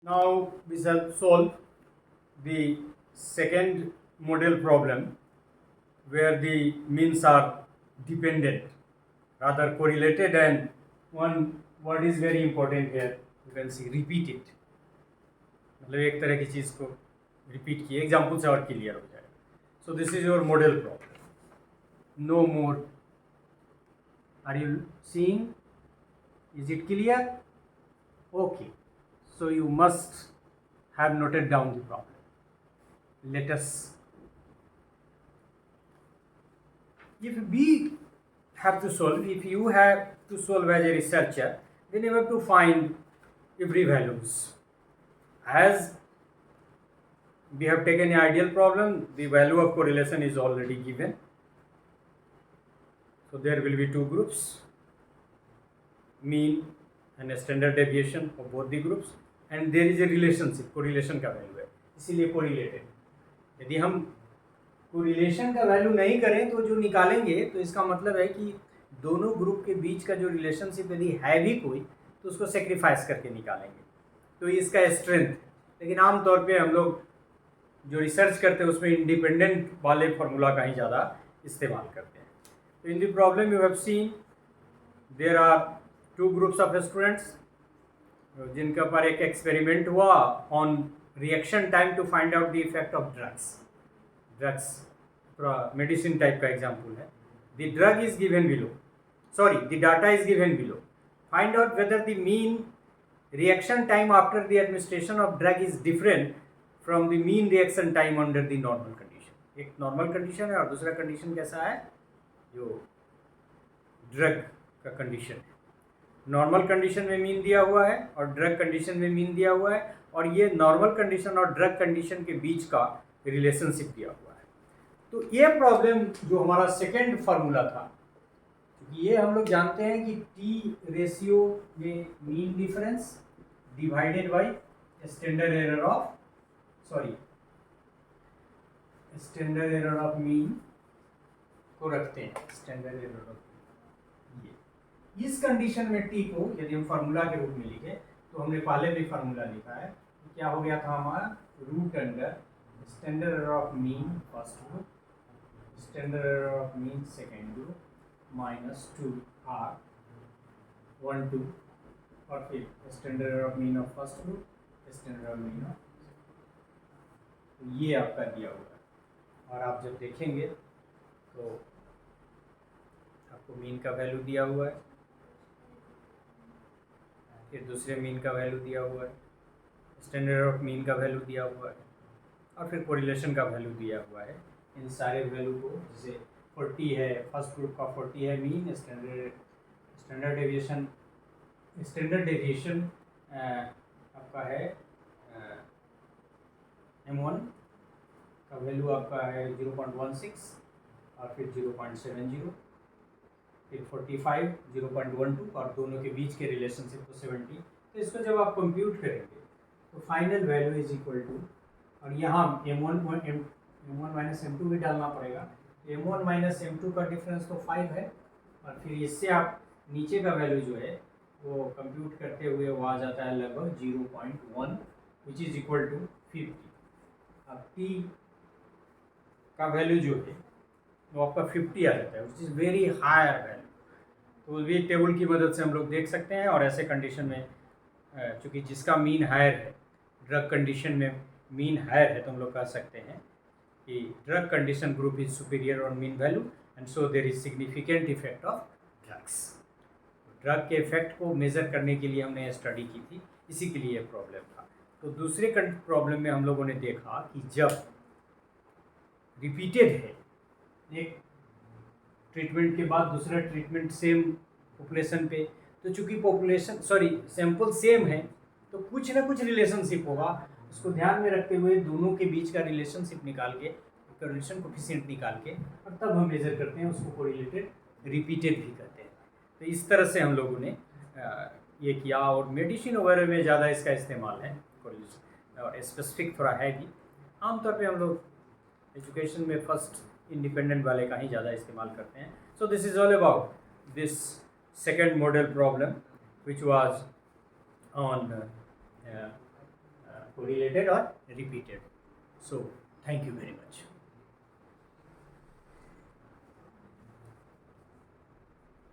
Now we shall solve the second model problem where the means are dependent, rather correlated, and one word is very important here. You can see repeated. मतलब एक तरह की चीज को repeat किए example से और clear हो जाएगा. So this is your model problem. No more. Are you seeing? Is it clear? Okay. So you must have noted down the problem. Let us. If we have to solve, if you have to solve as a researcher, then you have to find every values. As we have taken an ideal problem, the value of correlation is already given. So there will be two groups, mean and a standard deviation of both the groups, and there is a relationship, correlation का value है, इसीलिए correlated. यदि हम correlation का value नहीं करें तो जो निकालेंगे तो इसका मतलब है कि दोनों ग्रुप के बीच का जो रिलेशनशिप यदि है भी कोई तो उसको सेक्रीफाइस करके निकालेंगे, तो इसका स्ट्रेंथ. लेकिन आमतौर पे हम लोग जो रिसर्च करते हैं उसमें इंडिपेंडेंट वाले फार्मूला का ही ज़्यादा इस्तेमाल करते हैं. तो in the problem you have seen there are two groups of students जिनके ऊपर एक एक्सपेरिमेंट हुआ on reaction time to find out the effect of drugs पूरा मेडिसिन टाइप का एग्जाम्पल है. The drug is given below, sorry the data is given below. Find out whether the mean reaction time after the administration of drug is different from the mean reaction time under the normal condition. एक normal condition है और दूसरा condition कैसा है, जो drug का condition है. normal condition में mean दिया हुआ है और drug condition में mean दिया हुआ है, और ये normal condition और drug condition के बीच का relationship दिया हुआ है. तो ये problem जो हमारा second formula था, ये हम लोग जानते हैं कि T रेशियो में mean difference divided by standard error of mean को रखते हैं. स्टैंडर्ड एरर ऑफ ये इस कंडीशन में T को यदि हम फार्मूला के रूप में लिखे तो हमने पहले भी फार्मूला लिखा है. क्या हो गया था हमारा, root under standard error of mean first group, standard error of mean second group, -2r 1 2, और फिर standard error of mean of first group, standard error of mean of, ये आपका दिया हुआ है. और आप जब देखेंगे तो आपको मीन का वैल्यू दिया हुआ है, फिर दूसरे मीन का वैल्यू दिया हुआ है, स्टैंडर्ड एरर ऑफ मीन का वैल्यू दिया हुआ है, और फिर कोरिलेशन का वैल्यू दिया हुआ है. इन सारे वैल्यू को, जैसे 40 है, फर्स्ट ग्रुप का 40 है मीन, स्टैंडर्ड डेविएशन आपका है M1 का वैल्यू आपका है 0.16, और फिर 0.70, फिर 45 0.12, और दोनों के बीच के रिलेशनशिप को 70. तो इसको जब आप कंप्यूट करेंगे तो final value is equal to, और यहाँ M1 माइनस M2 भी डालना पड़ेगा. M1 माइनस M2 का डिफरेंस तो 5 है, और फिर इससे आप नीचे का वैल्यू जो है वो कंप्यूट करते हुए वो आ जाता है लगभग 0.1, विच इज इक्वल टू 50. अब T का वैल्यू जो है वो आपका 50 आ जाता है, which is very higher value. तो भी टेबल की मदद से हम लोग देख सकते हैं. और ऐसे कंडीशन में चूँकि जिसका मीन हायर है, ड्रग कंडीशन में मीन हायर है, तो हम लोग कह सकते हैं कि drug condition group is superior on mean value, and so there is significant effect of drugs. Drug के इफेक्ट को मेज़र करने के लिए हमने स्टडी की थी, इसी के लिए ये प्रॉब्लम था. तो दूसरे प्रॉब्लम में हम लोगों ने देखा कि जब रिपीटेड है, एक ट्रीटमेंट के बाद दूसरा ट्रीटमेंट सेम पॉपुलेशन पे, तो चूँकि सैंपल सेम है तो कुछ ना कुछ रिलेशनशिप होगा. उसको ध्यान में रखते हुए दोनों के बीच का रिलेशनशिप निकाल के, कोरिलेशन कोफिशिएंट निकाल के, और तब हम मेजर करते हैं, उसको कोरिलेटेड रिपीटेड भी कहते हैं. तो इस तरह से हम लोगों ने ये किया. और मेडिसिन वगैरह में ज़्यादा इसका इस्तेमाल है कोरिलेशन, और स्पेसिफिक थोड़ा है भी. आमतौर पे हम लोग एजुकेशन में फर्स्ट इंडिपेंडेंट वाले का ही ज़्यादा इस्तेमाल करते हैं. So this is all about this second model problem which was on correlated or repeated. So thank you very much.